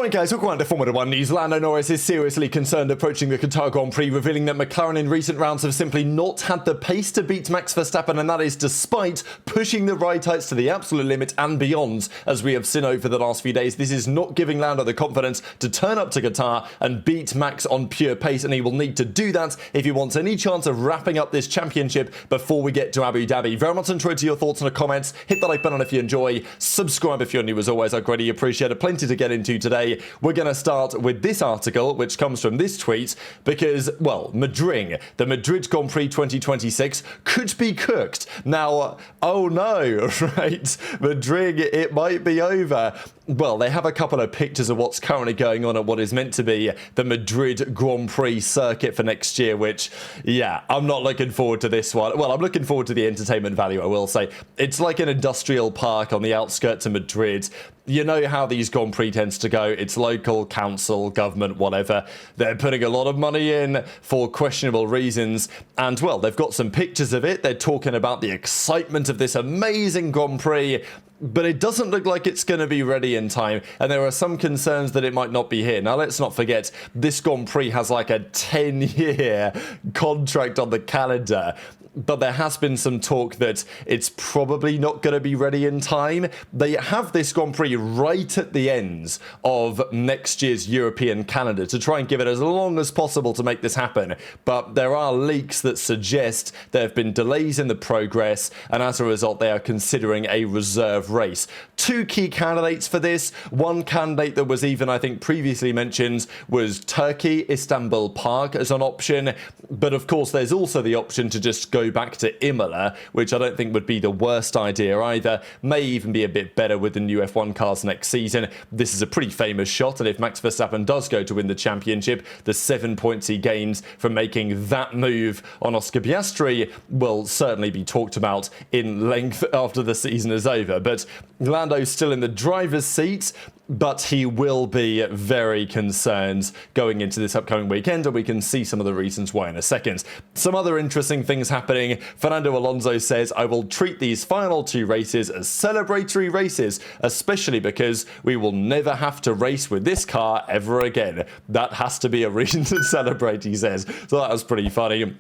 Right guys, welcome on to Formula 1 news. Lando Norris is seriously concerned approaching the Qatar Grand Prix, revealing that McLaren in recent rounds have simply not had the pace to beat Max Verstappen, and that is despite pushing the ride heights to the absolute limit and beyond, as we have seen over the last few days. This is not giving Lando the confidence to turn up to Qatar and beat Max on pure pace, and he will need to do that if he wants any chance of wrapping up this championship before we get to Abu Dhabi. Very much enjoyed your thoughts in the comments. Hit the like button if you enjoy. Subscribe if you're new as always. I greatly appreciate it. Plenty to get into today. We're going to start with this article, which comes from this tweet, because, well, Madrid, the Madrid Grand Prix 2026 could be cooked. Now, oh no, right? Madrid, it might be over. Well, they have a couple of pictures of what's currently going on at what is meant to be the Madrid Grand Prix circuit for next year, which, yeah, I'm not looking forward to this one. Well, I'm looking forward to the entertainment value, I will say. It's like an industrial park on the outskirts of Madrid. You know how these Grand Prix tends to go. It's local, council, government, whatever. They're putting a lot of money in for questionable reasons. And, well, they've got some pictures of it. They're talking about the excitement of this amazing Grand Prix. But it doesn't look like it's going to be ready in time, and there are some concerns that it might not be here. Now, let's not forget, this Grand Prix has like a 10-year contract on the calendar, but there has been some talk that it's probably not going to be ready in time. They have this Grand Prix right at the ends of next year's European calendar to try and give it as long as possible to make this happen, but there are leaks that suggest there have been delays in the progress, and as a result, they are considering a reserve race. Two key candidates for this. One candidate that was even, I think, previously mentioned was Turkey, Istanbul Park as an option. But of course, there's also the option to just go back to Imola, which I don't think would be the worst idea either. May even be a bit better with the new F1 cars next season. This is a pretty famous shot, and if Max Verstappen does go to win the championship, the 7 points he gains from making that move on Oscar Piastri will certainly be talked about in length after the season is over. But Lando's still in the driver's seat, but he will be very concerned going into this upcoming weekend, and we can see some of the reasons why in a second. Some other interesting things happening. Fernando Alonso says, "I will treat these final two races as celebratory races, especially because we will never have to race with this car ever again." That has to be a reason to celebrate, he says. So that was pretty funny.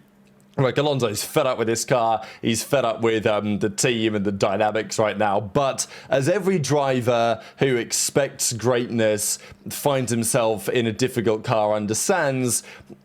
Like, Alonso's fed up with this car, he's fed up with the team and the dynamics right now, but as every driver who expects greatness finds himself in a difficult car understands,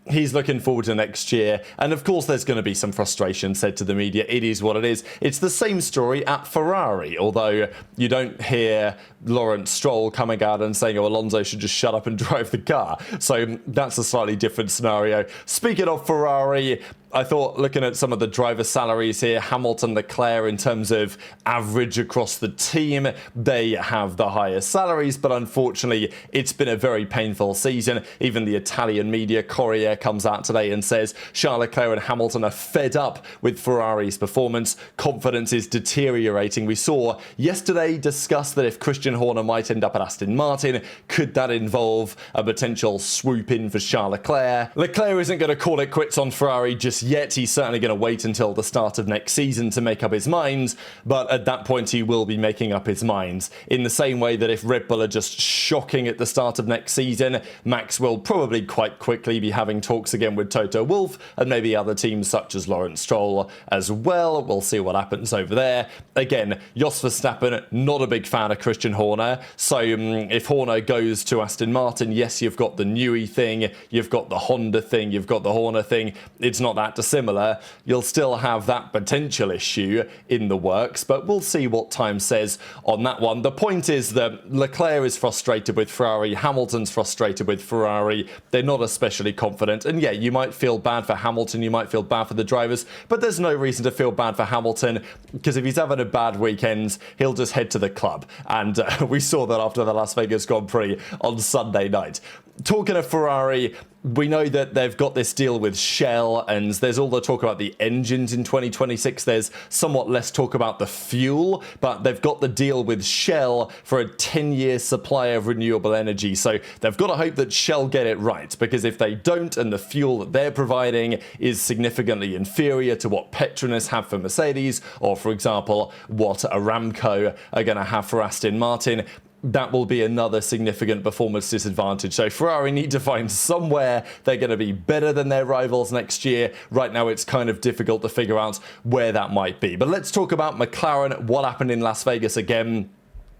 he's looking forward to next year. And of course there's going to be some frustration said to the media. It is what it is. It's the same story at Ferrari, although you don't hear Lawrence Stroll coming out and saying, oh, Alonso should just shut up and drive the car. So that's a slightly different scenario. Speaking of Ferrari, I thought, looking at some of the driver salaries here, Hamilton, Leclerc, in terms of average across the team, they have the highest salaries, but unfortunately, it's been a very painful season. Even the Italian media, Corriere, comes out today and says Charles Leclerc and Hamilton are fed up with Ferrari's performance. Confidence is deteriorating. We saw yesterday discuss that if Christian Horner might end up at Aston Martin, could that involve a potential swoop in for Charles Leclerc? Leclerc isn't going to call it quits on Ferrari just yet. He's certainly going to wait until the start of next season to make up his mind, but at that point he will be making up his mind. In the same way that if Red Bull are just shocking at the start of next season, Max will probably quite quickly be having talks again with Toto Wolff and maybe other teams such as Lawrence Stroll as well. We'll see what happens over there. Again, Jos Verstappen, not a big fan of Christian Horner, so if Horner goes to Aston Martin, yes, you've got the Newey thing, you've got the Honda thing, you've got the Horner thing. It's not that dissimilar. You'll still have that potential issue in the works, but we'll see what time says on that one. The point is that Leclerc is frustrated with Ferrari, Hamilton's frustrated with Ferrari. They're not especially confident, and yeah, you might feel bad for Hamilton, you might feel bad for the drivers, but there's no reason to feel bad for Hamilton, because if he's having a bad weekend, he'll just head to the club, and we saw that after the Las Vegas Grand Prix on Sunday night. Talking of Ferrari, we know that they've got this deal with Shell, and there's all the talk about the engines in 2026. There's somewhat less talk about the fuel, but they've got the deal with Shell for a 10-year supply of renewable energy. So they've got to hope that Shell get it right, because if they don't and the fuel that they're providing is significantly inferior to what Petronas have for Mercedes, or for example, what Aramco are going to have for Aston Martin, that will be another significant performance disadvantage. So Ferrari need to find somewhere they're going to be better than their rivals next year. Right now it's kind of difficult to figure out where that might be. But let's talk about McLaren, what happened in Las Vegas again.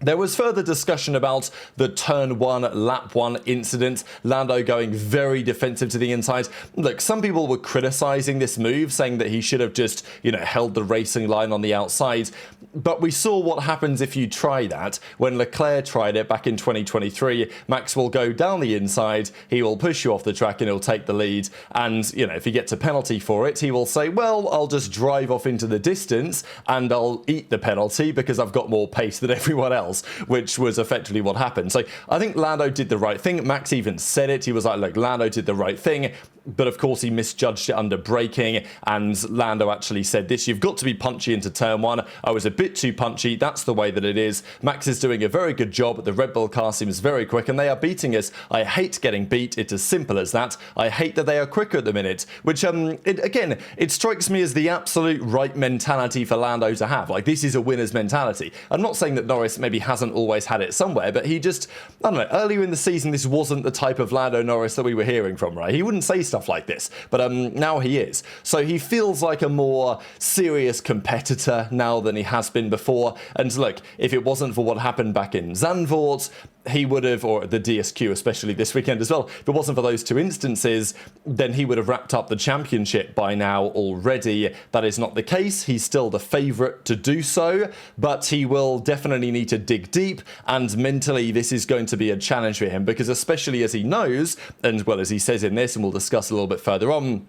There was further discussion about the turn 1, lap 1 incident. Lando going very defensive to the inside. Look, some people were criticizing this move, saying that he should have just, held the racing line on the outside. But we saw what happens if you try that. When Leclerc tried it back in 2023, Max will go down the inside, he will push you off the track and he'll take the lead. And, if he gets a penalty for it, he will say, well, I'll just drive off into the distance and I'll eat the penalty because I've got more pace than everyone else. Which was effectively what happened. So I think Lando did the right thing. Max even said it. He was like, look, Lando did the right thing. But of course he misjudged it under braking, and Lando actually said this: you've got to be punchy into turn 1. I was a bit too punchy. That's the way that it is. Max is doing a very good job. The Red Bull car seems very quick and they are beating us. I hate getting beat. It's as simple as that. I hate that they are quicker at the minute, which it strikes me as the absolute right mentality for Lando to have. Like, this is a winner's mentality. I'm not saying that Norris maybe hasn't always had it somewhere, but he just, I don't know, earlier in the season this wasn't the type of Lando Norris that we were hearing from, right? He wouldn't say stuff like this, but now he is. So he feels like a more serious competitor now than he has been before. And look, if it wasn't for what happened back in Zandvoort, he would have, or the DSQ especially this weekend as well, if it wasn't for those two instances, then he would have wrapped up the championship by now already. That is not the case. He's still the favourite to do so, but he will definitely need to dig deep, and mentally this is going to be a challenge for him, because especially as he knows, and well, as he says in this, and we'll discuss a little bit further on,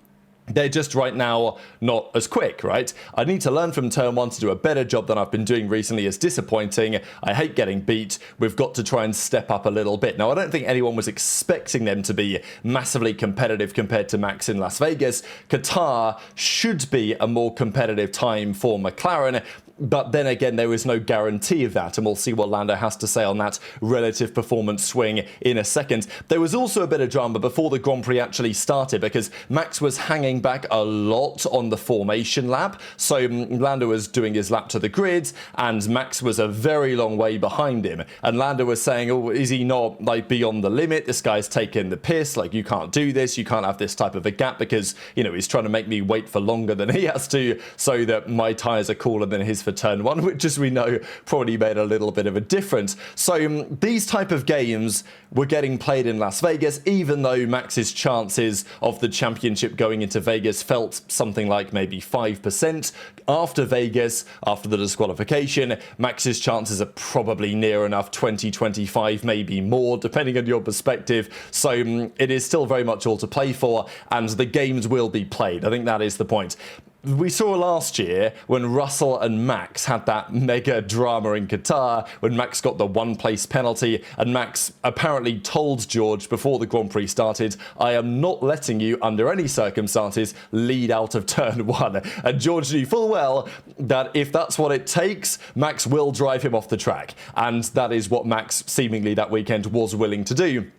they're just right now not as quick, right? I need to learn from turn 1 to do a better job than I've been doing recently. It's disappointing. I hate getting beat. We've got to try and step up a little bit. Now, I don't think anyone was expecting them to be massively competitive compared to Max in Las Vegas. Qatar should be a more competitive time for McLaren. But then again, there is no guarantee of that, and we'll see what Lando has to say on that relative performance swing in a second. There was also a bit of drama before the Grand Prix actually started, because Max was hanging back a lot on the formation lap. So Lando was doing his lap to the grid, and Max was a very long way behind him. And Lando was saying, oh, is he not like beyond the limit? This guy's taking the piss. Like, you can't do this. You can't have this type of a gap because, he's trying to make me wait for longer than he has to so that my tyres are cooler than his for turn 1, which, as we know, probably made a little bit of a difference. So these type of games were getting played in Las Vegas, even though Max's chances of the championship going into Vegas felt something like maybe 5%. After Vegas, after the disqualification, Max's chances are probably near enough 20, 25, maybe more, depending on your perspective. So it is still very much all to play for, and the games will be played. I think that is the point. We saw last year when Russell and Max had that mega drama in Qatar, when Max got the one-place penalty, and Max apparently told George before the Grand Prix started, I am not letting you, under any circumstances, lead out of turn 1. And George knew full well that if that's what it takes, Max will drive him off the track. And that is what Max, seemingly that weekend, was willing to do.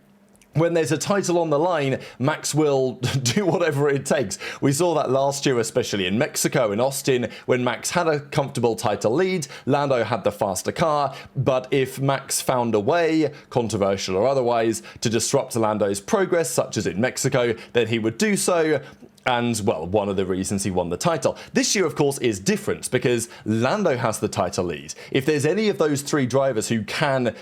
When there's a title on the line, Max will do whatever it takes. We saw that last year, especially in Mexico, in Austin, when Max had a comfortable title lead. Lando had the faster car, but if Max found a way, controversial or otherwise, to disrupt Lando's progress, such as in Mexico, then he would do so. And, well, one of the reasons he won the title. This year, of course, is different because Lando has the title lead. If there's any of those three drivers who can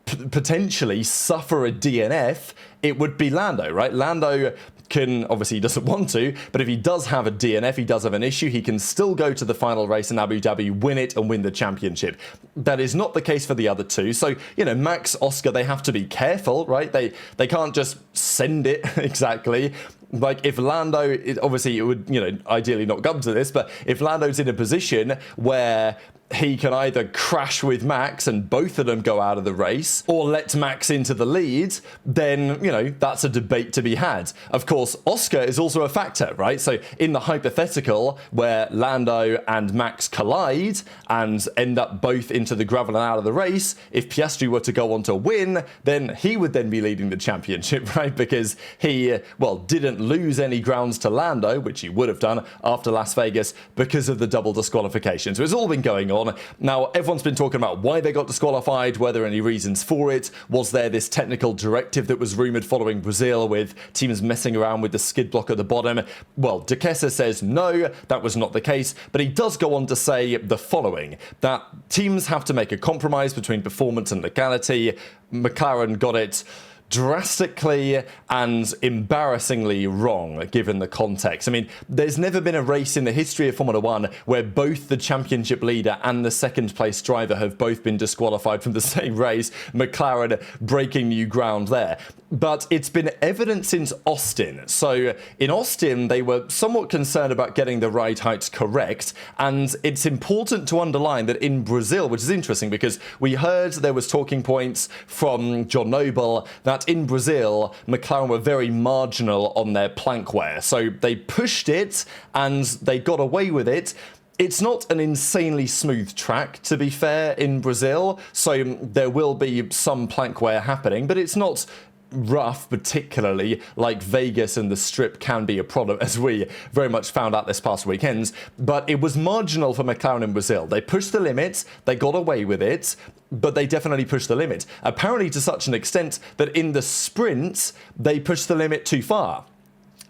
potentially suffer a DNF, it would be Lando, right? Lando can, obviously he doesn't want to, but if he does have a DNF, he does have an issue, he can still go to the final race in Abu Dhabi, win it and win the championship. That is not the case for the other two. So, Max, Oscar, they have to be careful, right? They can't just send it exactly. Like, if Lando, obviously it would, ideally not come to this, but if Lando's in a position where he can either crash with Max and both of them go out of the race, or let Max into the lead, then, that's a debate to be had. Of course, Oscar is also a factor, right? So in the hypothetical where Lando and Max collide and end up both into the gravel and out of the race, if Piastri were to go on to win, then he would then be leading the championship, right? Because he, didn't lose any grounds to Lando, which he would have done after Las Vegas because of the double disqualification. So it's all been going on. on. Now, everyone's been talking about why they got disqualified, were there any reasons for it, was there this technical directive that was rumoured following Brazil with teams messing around with the skid block at the bottom. Well, De Keyser says no, that was not the case, but he does go on to say the following, that teams have to make a compromise between performance and legality. McLaren got it drastically and embarrassingly wrong given the context. I mean, there's never been a race in the history of Formula 1 where both the championship leader and the second place driver have both been disqualified from the same race. McLaren breaking new ground there. But it's been evident since Austin. So in Austin, they were somewhat concerned about getting the ride heights correct. And it's important to underline that in Brazil, which is interesting because we heard there was talking points from John Noble that in Brazil, McLaren were very marginal on their plank wear. So they pushed it and they got away with it. It's not an insanely smooth track, to be fair, in Brazil. So there will be some plank wear happening, but it's not rough, particularly like Vegas and the strip can be a problem, as we very much found out this past weekend. But it was marginal for McLaren in Brazil. They pushed the limit, they got away with it, but they definitely pushed the limit. Apparently to such an extent that in the sprint, they pushed the limit too far.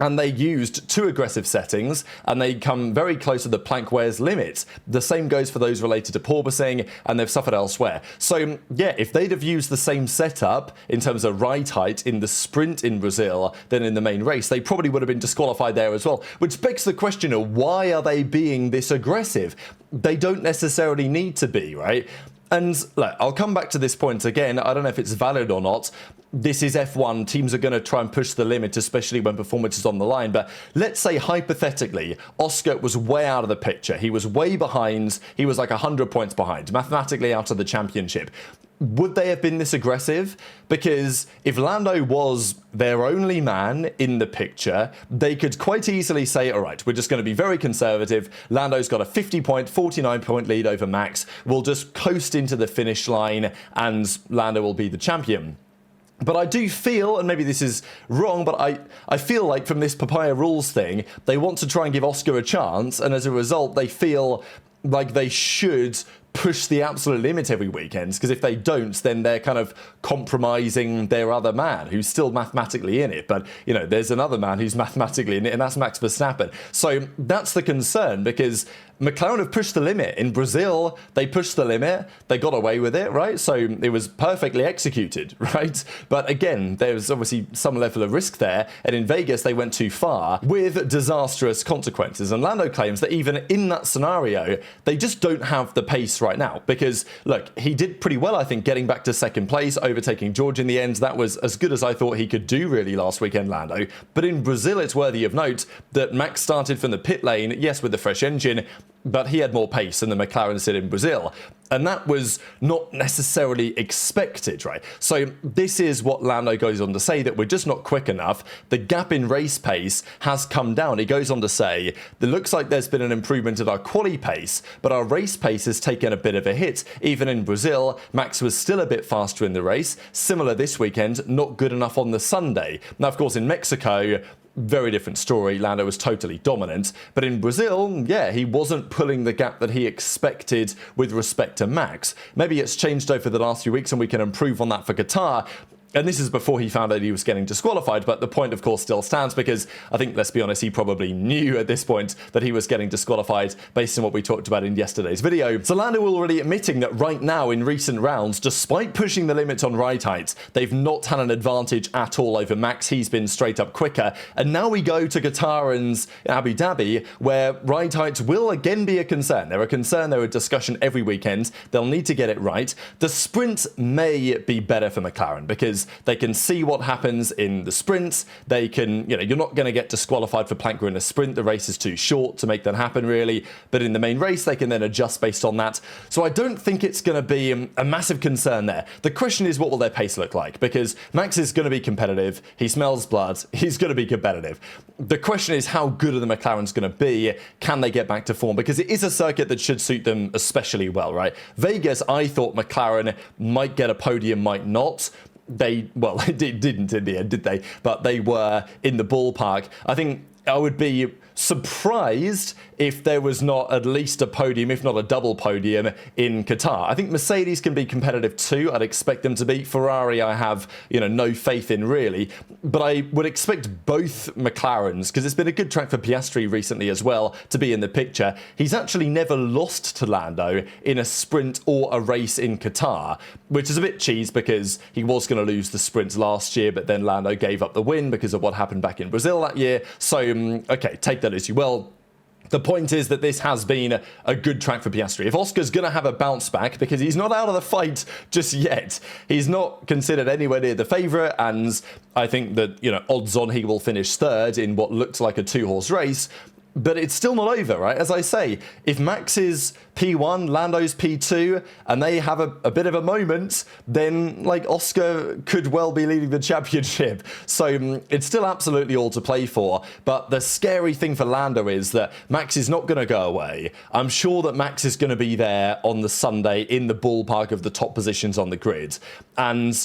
And they used too aggressive settings, and they come very close to the plank wear's limit. The same goes for those related to porpoising, and they've suffered elsewhere. So, yeah, if they'd have used the same setup in terms of ride height in the sprint in Brazil than in the main race, they probably would have been disqualified there as well. Which begs the question of why are they being this aggressive? They don't necessarily need to be, right? And look, I'll come back to this point again. I don't know if it's valid or not. This is F1. Teams are going to try and push the limit, especially when performance is on the line. But let's say, hypothetically, Oscar was way out of the picture. He was way behind. He was like 100 points behind, mathematically out of the championship. Would they have been this aggressive? Because if Lando was their only man in the picture, they could quite easily say, all right, we're just going to be very conservative. Lando's got a 50-point, 49-point lead over Max. We'll just coast into the finish line and Lando will be the champion. But I do feel, and maybe this is wrong, but I feel like from this papaya rules thing, they want to try and give Oscar a chance, and as a result, they feel like they should push the absolute limit every weekend, because if they don't, then they're kind of compromising their other man who's still mathematically in it. But, you know, there's another man who's mathematically in it, and that's Max Verstappen. So that's the concern, because McLaren have pushed the limit. In Brazil, they pushed the limit. They got away with it, right? So it was perfectly executed, right? But again, there's obviously some level of risk there. And in Vegas, they went too far with disastrous consequences. And Lando claims that even in that scenario, they just don't have the pace right now. Because, look, he did pretty well, I think, getting back to second place, overtaking George in the end. That was as good as I thought he could do, really, last weekend, Lando. But in Brazil, it's worthy of note that Max started from the pit lane, yes, with the fresh engine, but he had more pace than the McLaren did in Brazil. And that was not necessarily expected, right? So this is what Lando goes on to say, that we're just not quick enough. The gap in race pace has come down. He goes on to say, it looks like there's been an improvement in our quali pace, but our race pace has taken a bit of a hit. Even in Brazil, Max was still a bit faster in the race. Similar this weekend, not good enough on the Sunday. Now, of course, in Mexico, very different story. Lando was totally dominant. But in Brazil, yeah, he wasn't pulling the gap that he expected with respect to Max. Maybe it's changed over the last few weeks and we can improve on that for Qatar. And this is before he found out he was getting disqualified, but the point, of course, still stands, because I think, let's be honest, he probably knew at this point that he was getting disqualified based on what we talked about in yesterday's video. So Lando already admitting that right now in recent rounds, despite pushing the limit on ride heights, they've not had an advantage at all over Max. He's been straight up quicker. And now we go to Qatar and Abu Dhabi, where ride heights will again be a concern. They're a concern, they're a discussion every weekend. They'll need to get it right. The sprint may be better for McLaren, because they can see what happens in the sprints. They can, you know, you're not going to get disqualified for plank in a sprint. The race is too short to make that happen, really. But in the main race, they can then adjust based on that. So I don't think it's going to be a massive concern there. The question is, what will their pace look like? Because Max is going to be competitive. He smells blood. He's going to be competitive. The question is, how good are the McLarens going to be? Can they get back to form? Because it is a circuit that should suit them especially well, right? Vegas, I thought McLaren might get a podium, might not. They didn't in the end, did they? But they were in the ballpark. I think I would be surprised if there was not at least a podium, if not a double podium, in Qatar. I think Mercedes can be competitive too. I'd expect them to be. Ferrari, I have, no faith in really. But I would expect both McLarens, because it's been a good track for Piastri recently as well, to be in the picture. He's actually never lost to Lando in a sprint or a race in Qatar, which is a bit cheese because he was going to lose the sprint last year, but then Lando gave up the win because of what happened back in Brazil that year. So, okay, take that as you will. The point is that this has been a good track for Piastri. If Oscar's going to have a bounce back, because he's not out of the fight just yet, he's not considered anywhere near the favourite, and I think that, odds on he will finish third in what looks like a two-horse race. But it's still not over, right? As I say, if Max is P1, Lando's P2, and they have a bit of a moment, then, Oscar could well be leading the championship. So it's still absolutely all to play for. But the scary thing for Lando is that Max is not going to go away. I'm sure that Max is going to be there on the Sunday in the ballpark of the top positions on the grid. And,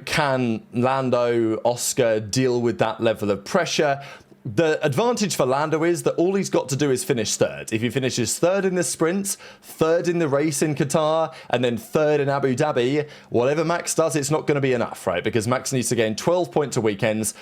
can Lando, Oscar deal with that level of pressure? The advantage for Lando is that all he's got to do is finish third. If he finishes third in the sprint, third in the race in Qatar, and then third in Abu Dhabi, whatever Max does, it's not going to be enough, right? Because Max needs to gain 12 points a weekends,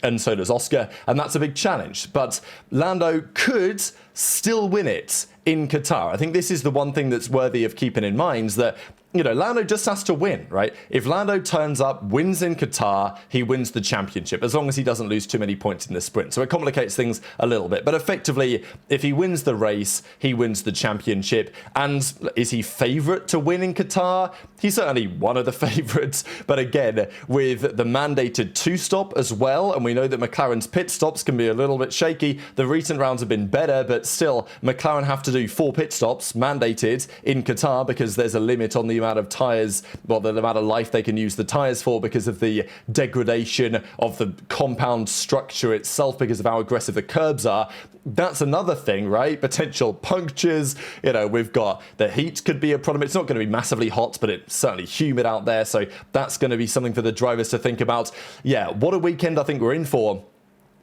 and so does Oscar, and that's a big challenge. But Lando could still win it in Qatar. I think this is the one thing that's worthy of keeping in mind, that Lando just has to win, right? If Lando turns up, wins in Qatar, he wins the championship, as long as he doesn't lose too many points in the sprint. So it complicates things a little bit. But effectively, if he wins the race, he wins the championship. And is he favourite to win in Qatar? He's certainly one of the favourites. But again, with the mandated two-stop as well, and we know that McLaren's pit stops can be a little bit shaky. The recent rounds have been better, but still, McLaren have to do 4 pit stops mandated in Qatar because there's a limit on the amount of tyres, well, the amount of life they can use the tyres for because of the degradation of the compound structure itself because of how aggressive the curbs are. That's another thing, right? Potential punctures. We've got the heat could be a problem. It's not going to be massively hot, but it's certainly humid out there. So that's going to be something for the drivers to think about. Yeah, what a weekend I think we're in for.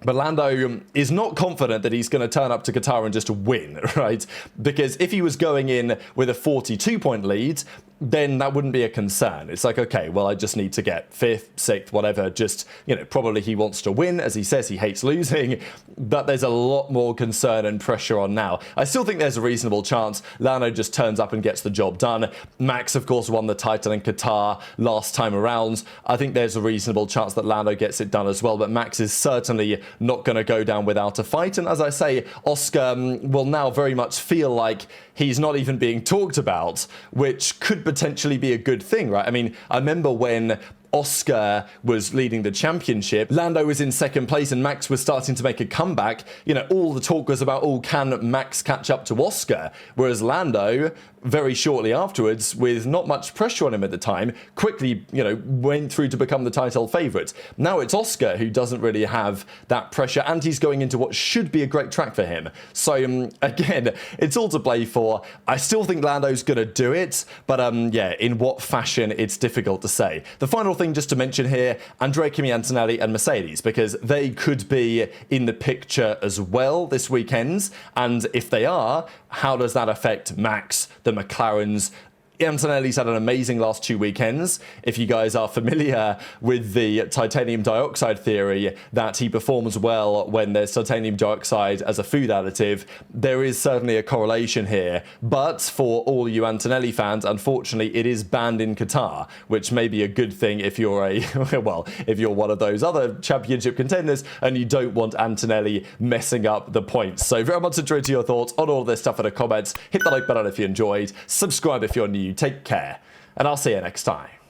But Lando is not confident that he's going to turn up to Qatar and just win, right? Because if he was going in with a 42-point lead, then that wouldn't be a concern. It's like, okay, well, I just need to get 5th, 6th, whatever. Just, probably he wants to win. As he says, he hates losing. But there's a lot more concern and pressure on now. I still think there's a reasonable chance Lando just turns up and gets the job done. Max, of course, won the title in Qatar last time around. I think there's a reasonable chance that Lando gets it done as well. But Max is certainly not going to go down without a fight. And as I say, Oscar will now very much feel like he's not even being talked about, which could potentially be a good thing, right? I mean, I remember when Oscar was leading the championship, Lando was in second place and Max was starting to make a comeback. All the talk was about, can Max catch up to Oscar? Whereas Lando, very shortly afterwards, with not much pressure on him at the time, quickly, went through to become the title favourite. Now it's Oscar who doesn't really have that pressure, and he's going into what should be a great track for him. So, again, it's all to play for. I still think Lando's going to do it, but, yeah, in what fashion, it's difficult to say. The final thing just to mention here, Andrea Kimi Antonelli and Mercedes, because they could be in the picture as well this weekend, and if they are, how does that affect Max, the McLarens? Antonelli's had an amazing last 2 weekends. If you guys are familiar with the titanium dioxide theory, that he performs well when there's titanium dioxide as a food additive, there is certainly a correlation here. But for all you Antonelli fans, unfortunately, it is banned in Qatar, which may be a good thing if you're if you're one of those other championship contenders and you don't want Antonelli messing up the points. So very much enjoyed your thoughts on all this stuff in the comments. Hit the like button if you enjoyed. Subscribe if you're new. Take care, and I'll see you next time.